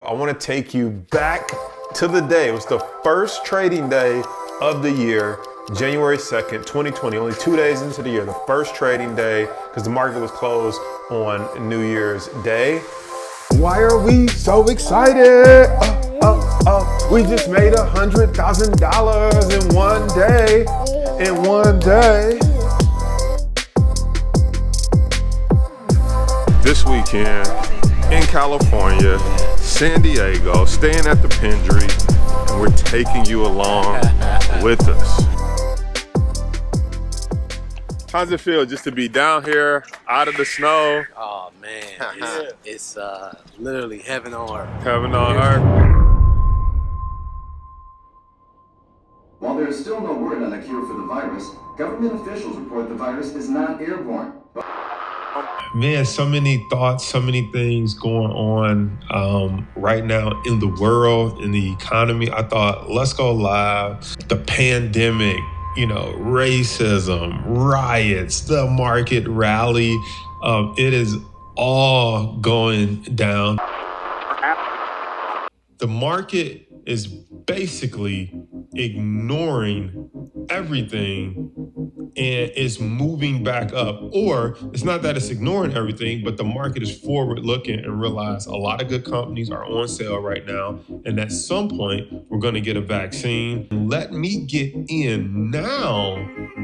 I want to take you back to the day. It was the first trading day of the year, January 2nd, 2020, only 2 days into the year, the first trading day, because the market was closed on New Year's Day. Why are we so excited? We just made $100,000 in one day. This weekend in California, San Diego, staying at the Pendry, and we're taking you along with us. How does it feel just to be down here, out of the snow? Oh man, it's literally heaven on earth. Heaven on earth. While there is still no word on a cure for the virus, government officials report the virus is not airborne. Man, so many thoughts, so many things going on right now in the world, in the economy. I thought, let's go live. The pandemic, racism, riots, the market rally. It is all going down. The market is basically ignoring everything and is moving back up. Or it's not that it's ignoring everything, but the market is forward looking and realize a lot of good companies are on sale right now. And at some point, we're going to get a vaccine. Let me get in now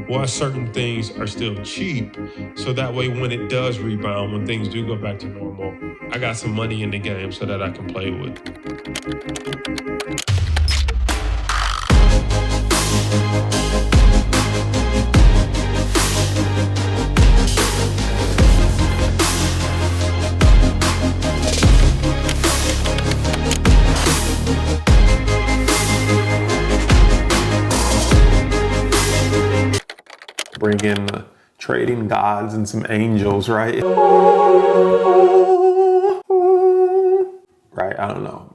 while certain things are still cheap. So that way, when it does rebound, when things do go back to normal, I got some money in the game so that I can play with. Bring in the trading gods and some angels, right? Right, I don't know.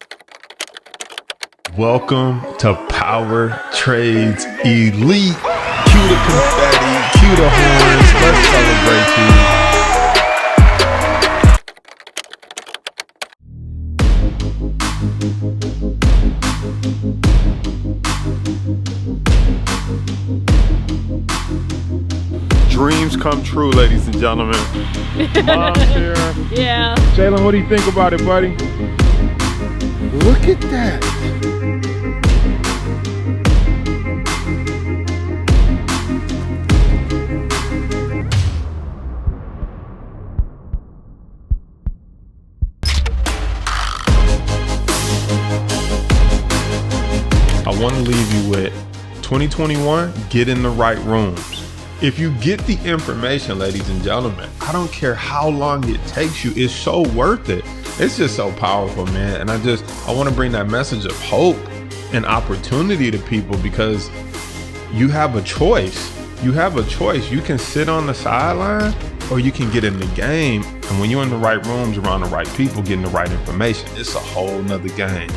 Welcome to Power Trades Elite. Cue the confetti, cue the horns, let's celebrate you. Dreams come true, ladies and gentlemen. Mom's here. Yeah. Jalen, what do you think about it, buddy? Look at that. I want to leave you with 2021, get in the right rooms. If you get the information, ladies and gentlemen, I don't care how long it takes you, it's so worth it. It's just so powerful, man. And I want to bring that message of hope and opportunity to people because you have a choice. You have a choice. You can sit on the sideline or you can get in the game. And when you're in the right rooms around the right people, getting the right information, it's a whole nother game.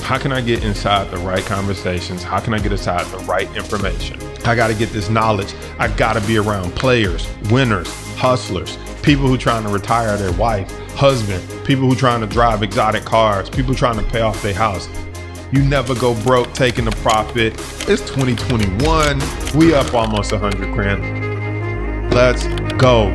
How can I get inside the right conversations? How can I get inside the right information? I got to get this knowledge. I got to be around players, winners, hustlers, people who trying to retire their wife, husband, people who trying to drive exotic cars, people trying to pay off their house. You never go broke taking the profit. It's 2021. We up almost 100 grand. Let's go.